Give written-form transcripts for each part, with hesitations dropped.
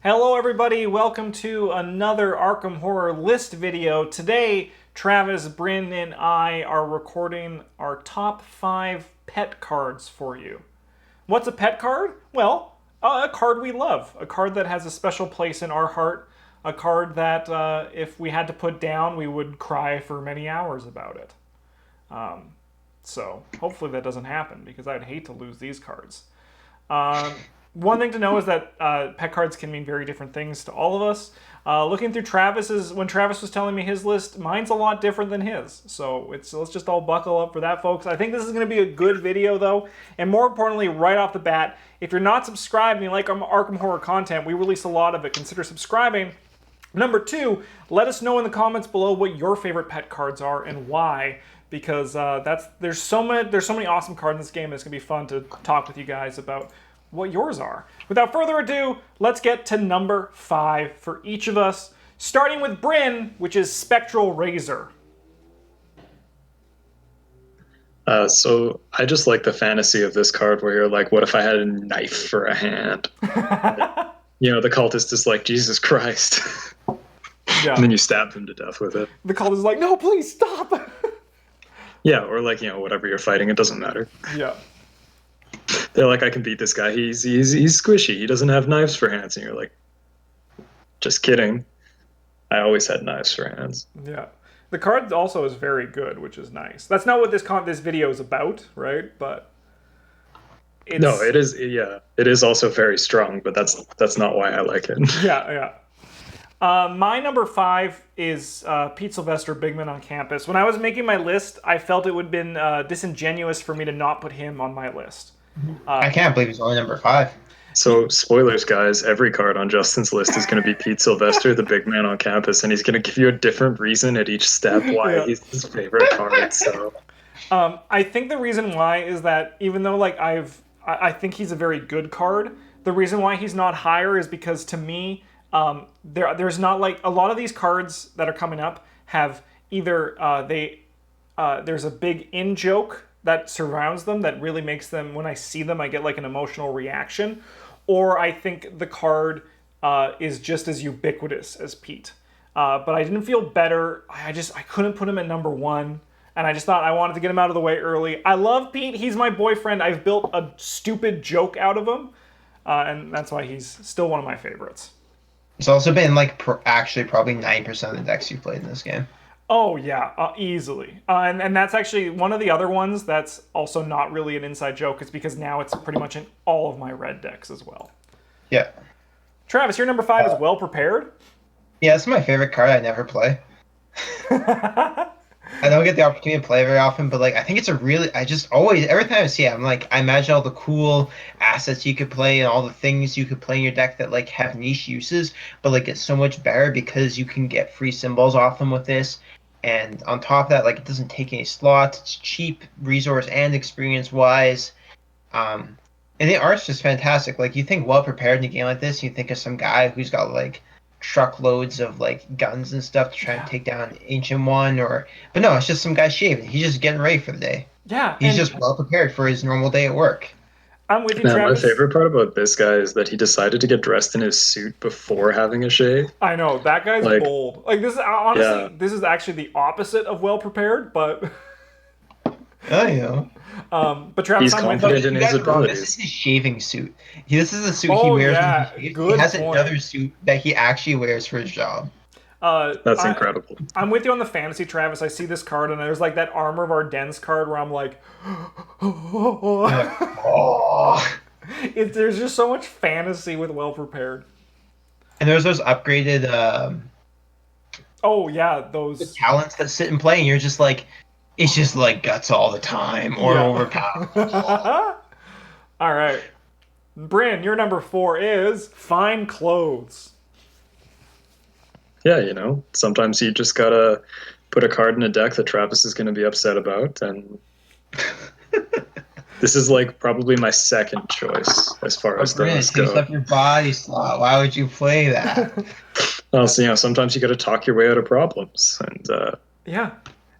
Hello everybody, welcome to another Arkham Horror list video. Today, Travis, Bryn, and I are recording our top 5 pet cards for you. What's a pet card? Well, a card we love. A card that has a special place in our heart. A card that if we had to put down, we would cry for many hours about it. So hopefully that doesn't happen because I'd hate to lose these cards. One thing to know is that pet cards can mean very different things to all of us. Looking through when Travis was telling me his list, mine's a lot different than his. So let's just all buckle up for that, folks. I think this is going to be a good video, though. And more importantly, right off the bat, if you're not subscribed and you like Arkham Horror content, we release a lot of it. Consider subscribing. Number 2, let us know in the comments below what your favorite pet cards are and why. Because there's so many awesome cards in this game. It's gonna be fun to talk with you guys about what yours are. Without further ado, let's get to number 5 for each of us, starting with Bryn, which is Spectral Razor. So I just like the fantasy of this card where you're like, what if I had a knife for a hand? The cultist is like, Jesus Christ. Yeah. And then you stab him to death with it. The cultist is like, no, please stop. Yeah, or like, whatever you're fighting, it doesn't matter. Yeah. They're like, I can beat this guy. He's squishy. He doesn't have knives for hands. And you're like, just kidding. I always had knives for hands. Yeah. The card also is very good, which is nice. That's not what this video is about, right? But no, it is. Yeah, it is also very strong, but that's not why I like it. Yeah. My number 5 is Pete Sylvester, Big Man on Campus. When I was making my list, I felt it would have been disingenuous for me to not put him on my list. I can't believe he's only number 5. So, spoilers, guys. Every card on Justin's list is going to be Pete Sylvester, the Big Man on Campus, and he's going to give you a different reason at each step why he's his favorite card. So, I think the reason why is that even though I think he's a very good card, the reason why he's not higher is because to me, there's not like a lot of these cards that are coming up have either there's a big in joke that surrounds them that really makes them, when I see them, I get like an emotional reaction, or I think the card is just as ubiquitous as Pete. But I didn't feel better. I couldn't put him at number 1. And I just thought I wanted to get him out of the way early. I love Pete. He's my boyfriend. I've built a stupid joke out of him. And that's why he's still one of my favorites. It's also been like actually probably 9% of the decks you've played in this game. Oh, yeah, easily. And that's actually one of the other ones that's also not really an inside joke. It's because now it's pretty much in all of my red decks as well. Yeah. Travis, your number 5 is Well Prepared. Yeah, it's my favorite card I never play. I don't get the opportunity to play very often, but like I think it's I just always, every time I see it, I'm like, I imagine all the cool assets you could play and all the things you could play in your deck that like have niche uses, but like it's so much better because you can get free symbols off them with this. And on top of that, like it doesn't take any slots, it's cheap resource and experience wise. And the art's just fantastic. Like you think Well Prepared in a game like this, you think of some guy who's got like truckloads of like guns and stuff to try and take down Ancient One, but no, it's just some guy shaving. He's just getting ready for the day. Yeah, he's just well prepared for his normal day at work. I'm with you, man, Travis. My favorite part about this guy is that he decided to get dressed in his suit before having a shave. I know that guy's bold. Like this, honestly, This is actually the opposite of Well Prepared, but I know. But Travis, he's confident in his abilities. This is his shaving suit. This is the suit he wears when he shaves. He has another suit that he actually wears for his job. That's incredible. I'm with you on the fantasy, Travis. I see this card, and there's like that Armor of Ardennes card where I'm like, there's just so much fantasy with Well Prepared. And there's those upgraded those talents that sit and play, and you're just like, it's just like guts all the time or overpowered. All right. Bryn, your number 4 is Fine Clothes. Yeah, sometimes you just gotta put a card in a deck that Travis is going to be upset about, and this is like probably my second choice as far as those go. Takes up your body slot. Why would you play that? Well, so, sometimes you got to talk your way out of problems, and yeah.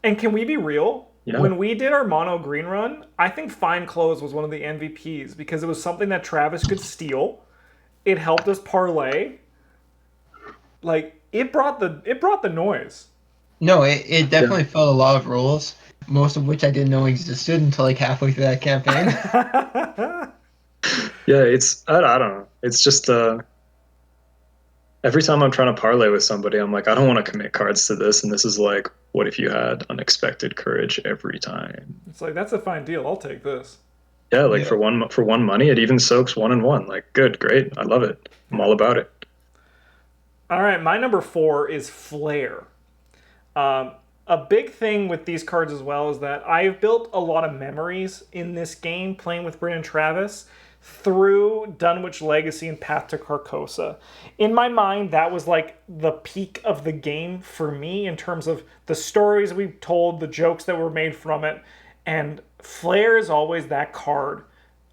And can we be real? Yeah. When we did our mono green run, I think Fine Clothes was one of the MVPs because it was something that Travis could steal. It helped us parlay. like it brought the noise. No, it Yeah. definitely felt a lot of rules, most of which I didn't know existed until like halfway through that campaign. Yeah, I don't know. It's just every time I'm trying to parlay with somebody, I'm like, I don't want to commit cards to this, and this is like, what if you had unexpected courage every time? It's like that's a fine deal. I'll take this. Yeah, like Yeah. for one money, it even soaks 1 and 1. Like, good, great, I love it. I'm Yeah. all about it. All right, my number 4 is Flair. Um, a big thing with these cards as well is that I've built a lot of memories in this game playing with Bryn and Travis through Dunwich Legacy and Path to Carcosa. In my mind, that was like the peak of the game for me in terms of the stories we told, the jokes that were made from it, and Flair is always that card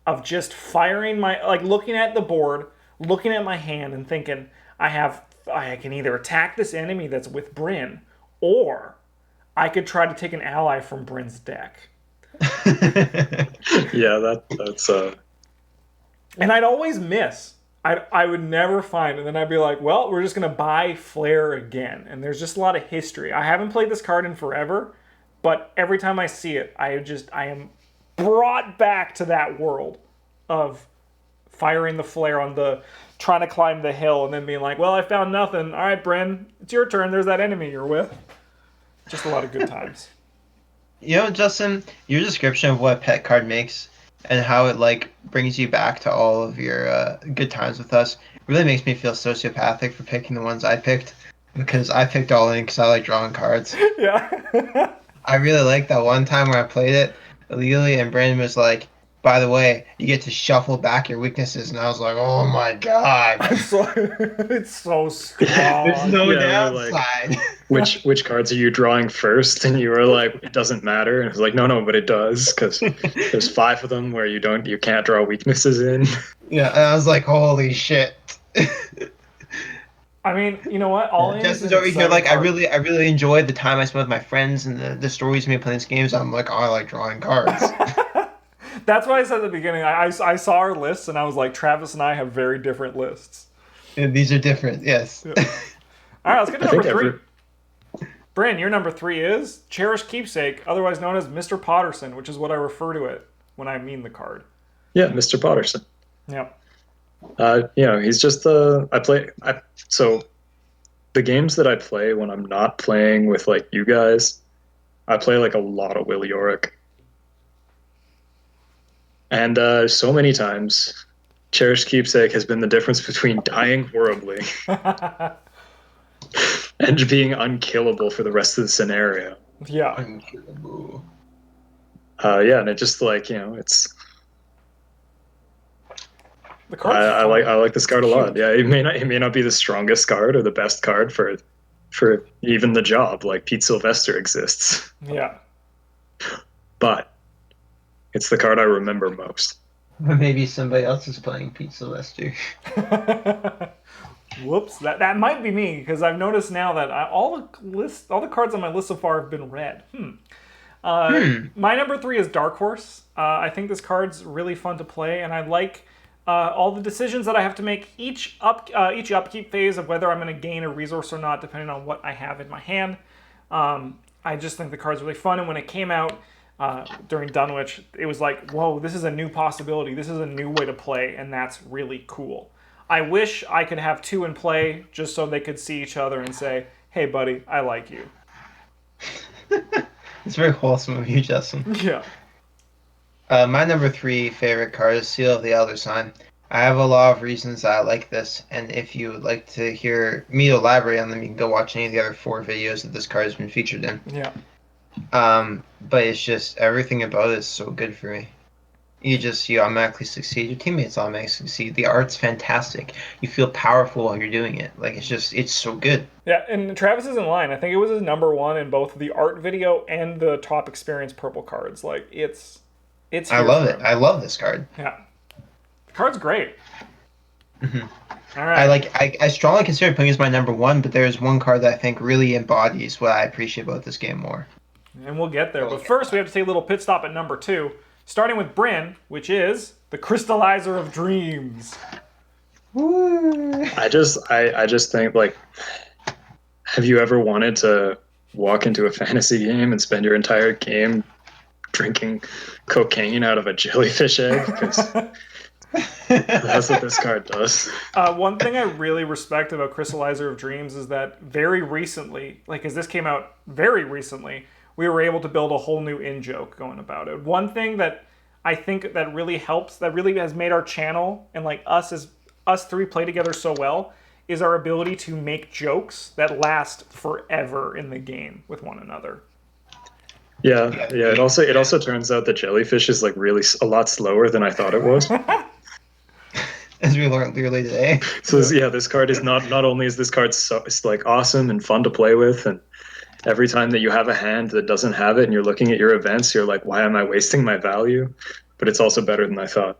of just firing my, like looking at the board, looking at my hand and thinking, I can either attack this enemy that's with Bryn, or I could try to take an ally from Bryn's deck. Yeah, that's And I'd always miss. I would never find, and then I'd be like, well, we're just gonna buy Flair again. And there's just a lot of history. I haven't played this card in forever, but every time I see it, I am brought back to that world of firing the Flare on the trying to climb the hill and then being like, well, I found nothing. All right, Bryn, it's your turn. There's that enemy you're with. Just a lot of good times. You know, Justin, your description of what a pet card makes and how it like brings you back to all of your good times with us really makes me feel sociopathic for picking the ones I picked, because I picked all in because I like drawing cards. Yeah. I really liked that one time where I played it illegally, and Brandon was like, "By the way, you get to shuffle back your weaknesses," and I was like, "Oh my god, It's so there's strong. no yeah, we're like, downside." which cards are you drawing first? And you were like, it doesn't matter. And it's like, no, but it does, because there's 5 of them where you can't draw weaknesses in. Yeah, and I was like, "Holy shit." I mean, you know what? All in is Justin's an over here exciting like, I card. really enjoyed the time I spent with my friends and the stories we made playing these games. I'm like, oh, I like drawing cards. That's why I said at the beginning. I saw our lists and I was like, Travis and I have very different lists. And these are different, yes. Yeah. All right, let's get to I number think 3. every Bryn, your number 3 is Cherished Keepsake, otherwise known as Mr. Potterson, which is what I refer to it when I mean the card. yeah, Mr. Potterson. Yep. He's just so the games that I play when I'm not playing with like you guys, I play like a lot of Will Yorick. And so many times, Cherished Keepsake has been the difference between dying horribly and being unkillable for the rest of the scenario. Yeah. Unkillable. Yeah, and it just like, it's The card's I fun. like this card a lot. Yeah, it may not be the strongest card or the best card for even the job. Like Pete Sylvester exists, Yeah. but it's the card I remember most. Maybe somebody else is playing Pete Sylvester. Whoops, that might be me because I've noticed now that all the cards on my list so far have been red. My number 3 is Dark Horse. I think this card's really fun to play, and I like all the decisions that I have to make each upkeep phase of whether I'm going to gain a resource or not, depending on what I have in my hand. I just think the card's really fun, and when it came out during Dunwich, it was like, whoa, this is a new possibility. This is a new way to play, and that's really cool. I wish I could have 2 in play just so they could see each other and say, hey, buddy, I like you. It's very wholesome of you, Justin. Yeah. My number 3 favorite card is Seal of the Elder Sign. I have a lot of reasons that I like this, and if you would like to hear me elaborate on them, you can go watch any of the other 4 videos that this card has been featured in. Yeah. But it's just, everything about it is so good for me. You automatically succeed. Your teammates automatically succeed. The art's fantastic. You feel powerful while you're doing it. Like, it's so good. Yeah, and Travis is in line. I think it was his number 1 in both the art video and the top experience purple cards. Like, it's I love it. I love this card. Yeah. The card's great. Mm-hmm. All right. I strongly consider putting it as my number 1, but there's one card that I think really embodies what I appreciate about this game more. And we'll get there. But first, we have to take a little pit stop at number 2, starting with Bryn, which is the Crystallizer of Dreams. Woo! I just think like, have you ever wanted to walk into a fantasy game and spend your entire game drinking cocaine out of a jellyfish egg? Because that's what this card does. One thing I really respect about Crystallizer of Dreams is that very recently, like as this came out very recently, we were able to build a whole new in-joke going about it. One thing that I think that really helps, that really has made our channel and like us three play together so well, is our ability to make jokes that last forever in the game with one another. Yeah, yeah. It also turns out that jellyfish is like really a lot slower than I thought it was. As we learned clearly today. So yeah, this card is not only is this card so it's like awesome and fun to play with, and every time that you have a hand that doesn't have it and you're looking at your events, you're like, why am I wasting my value? But it's also better than I thought.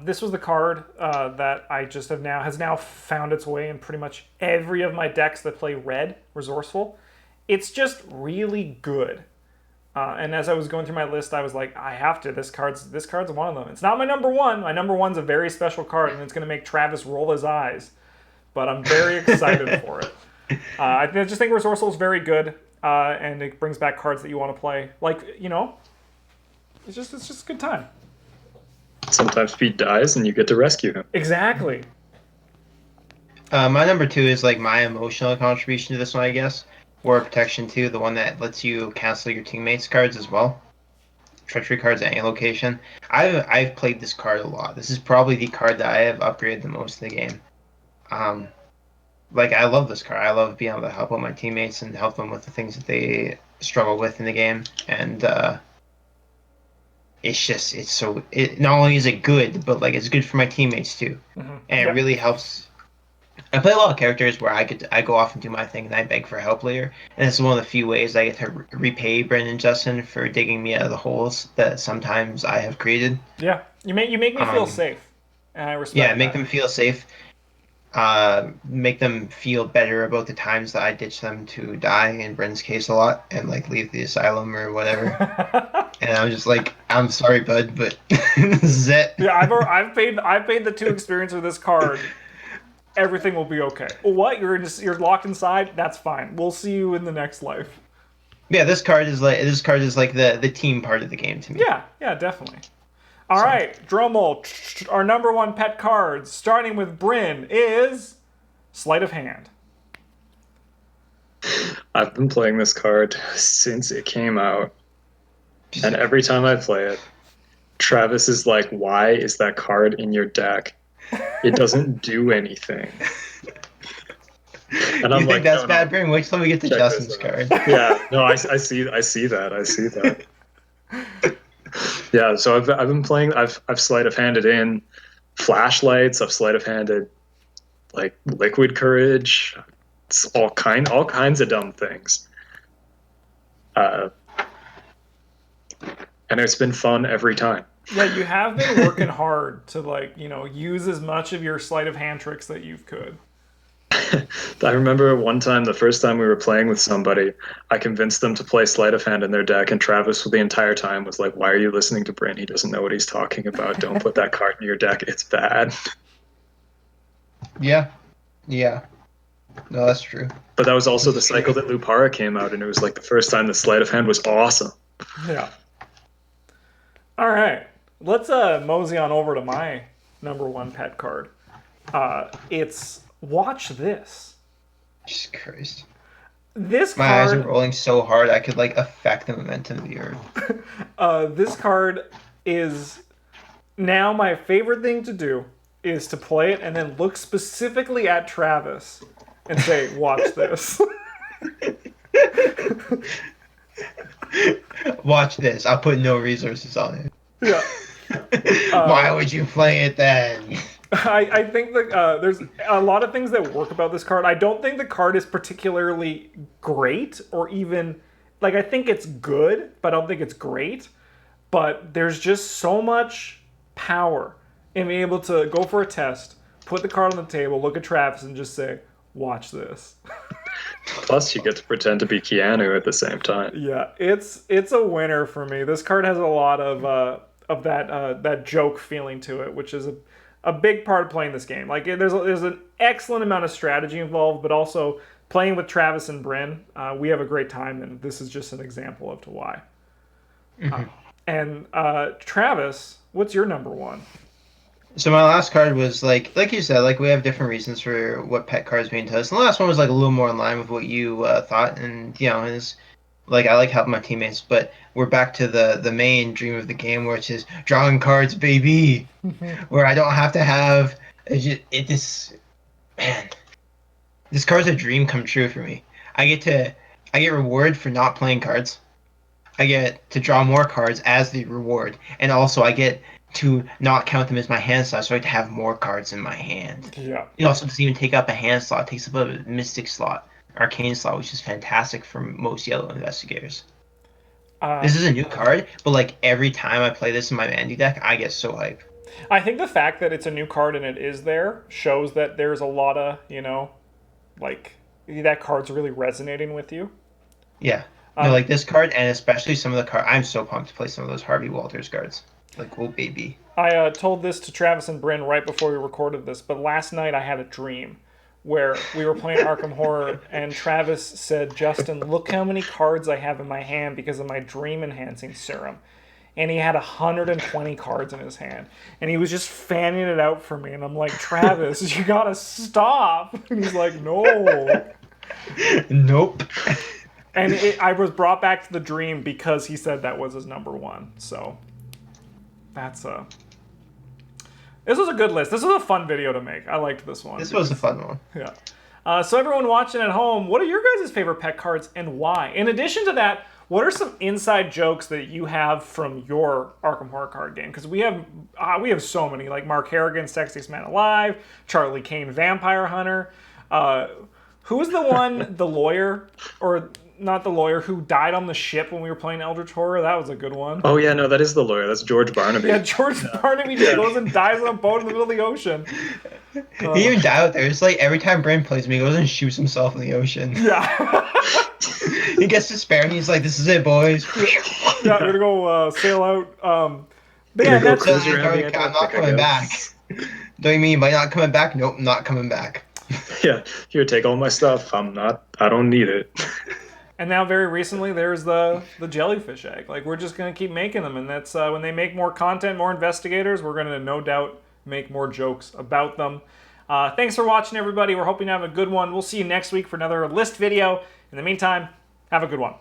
This was the card that I just has now found its way in pretty much every of my decks that play red, Resourceful. It's just really good. And as I was going through my list, I was like, I have to. This card's one of them. It's not my number one. My number one's a very special card, and it's going to make Travis roll his eyes. But I'm very excited for it. I just think Resourceful is very good, and it brings back cards that you want to play. Like, it's just a good time. Sometimes Pete dies and you get to rescue him. Exactly. My number 2 is like my emotional contribution to this one, I guess. War Protection 2, the one that lets you cancel your teammates' cards as well. Treachery cards at any location. I've played this card a lot. This is probably the card that I have upgraded the most in the game. Like I love this card. I love being able to help out my teammates and help them with the things that they struggle with in the game. And it not only is it good, but like it's good for my teammates too. Mm-hmm. And it really helps. I play a lot of characters where I go off and do my thing and I beg for help later. And this is one of the few ways I get to repay Brendan and Justin for digging me out of the holes that sometimes I have created. Yeah, you make me feel safe, and I respect. Yeah, make that. them feel safe. Make them feel better about the times that I ditch them to die in Brendan's case a lot and like leave the asylum or whatever. And I'm just like, I'm sorry, bud, but this is it. Yeah, I've paid the 2 experience with this card. Everything will be okay. What? You're locked inside? That's fine. We'll see you in the next life. Yeah, this card is like the team part of the game to me. Yeah, definitely. All right, drum roll. Our number 1 pet cards, starting with Bryn, is Sleight of Hand. I've been playing this card since it came out, and every time I play it, Travis is like, "Why is that card in your deck? It doesn't do anything." And I'm you think like, that's no, bad, Bryn? Wait till we get to check Justin's this out. card. Yeah, no, I see that. Yeah, so I've been playing. I've sleight of handed in flashlights. I've sleight of handed like liquid courage. It's all kinds of dumb things. And it's been fun every time. Yeah, you have been working hard to use as much of your sleight of hand tricks that you could. I remember one time, the first time we were playing with somebody, I convinced them to play sleight of hand in their deck, and Travis the entire time was like, "Why are you listening to Bryn? He doesn't know what he's talking about. Don't put that card in your deck. It's bad." Yeah. No, that's true. But that was also the cycle that Lupara came out, and it was like the first time the sleight of hand was awesome. Yeah. All right, let's mosey on over to my number 1 pet card. It's Watch This. Jesus Christ. This My card, eyes are rolling so hard I could like affect the momentum of the earth. this card is now my favorite thing to do is to play it and then look specifically at Travis and say, "Watch this." Watch this. I'll put no resources on it. Yeah. Why would you play it then? I think that there's a lot of things that work about this card. I don't think the card is particularly great or even like I think it's good, but I don't think it's great. But there's just so much power in being able to go for a test, put the card on the table, look at Travis, and just say, "Watch this." Plus, you get to pretend to be Keanu at the same time. Yeah, it's a winner for me. This card has a lot of that joke feeling to it, which is a big part of playing this game. Like there's an excellent amount of strategy involved, but also playing with Travis and Bryn, we have a great time, and this is just an example of to why. And Travis, what's your number one? So my last card was like you said, like we have different reasons for what pet cards mean to us. And the last one was like a little more in line with what you thought, and is like I like helping my teammates, but we're back to the main dream of the game, which is drawing cards, baby, where I don't have to have this man. This card's a dream come true for me. I get rewarded for not playing cards. I get to draw more cards as the reward, and also I get to not count them as my hand slot, so I get to have more cards in my hand. Yeah. It also doesn't even take up a hand slot; it takes up a mystic slot, arcane slot, which is fantastic for most yellow investigators. This is a new card, but like every time I play this in my Mandy deck, I get so hype. I think the fact that it's a new card and it is there shows that there's a lot of, like that card's really resonating with you. Yeah. No, like this card, and especially some of the cards. I'm so pumped to play some of those Harvey Walters cards. Like, oh, baby. I told this to Travis and Bryn right before we recorded this, but last night I had a dream where we were playing Arkham Horror, and Travis said, Justin, look how many cards I have in my hand because of my dream-enhancing serum. And he had 120 cards in his hand. And he was just fanning it out for me. And I'm like, Travis, you gotta stop. And he's like, no. Nope. And I was brought back to the dream because he said that was his number one. So that's this was a good list. This was a fun video to make. I liked this one. This was a fun one. Yeah. So everyone watching at home, what are your guys' favorite pet cards and why? In addition to that, what are some inside jokes that you have from your Arkham Horror card game? Because we have so many, like Mark Harrigan, Sexiest Man Alive, Charlie Kane, Vampire Hunter. Who was the one, the lawyer, or not the lawyer, who died on the ship when we were playing Eldritch Horror? That was a good one. Oh yeah, no, that is the lawyer. That's George Barnaby. Yeah, George Barnaby just goes and dies on a boat in the middle of the ocean. He even died out there. It's like every time Bryn plays me, he goes and shoots himself in the ocean. Yeah. He gets despair and he's like, "This is it, boys." Yeah, we're gonna go sail out. But yeah, that's I'm not coming back. Don't you mean by not coming back? Nope, not coming back. Yeah, here, take all my stuff. I don't need it. And now, very recently, there's the jellyfish egg. Like, we're just gonna keep making them, and that's when they make more content, more investigators, we're gonna no doubt make more jokes about them. Thanks for watching, everybody. We're hoping to have a good one. We'll see you next week for another list video. In the meantime, have a good one.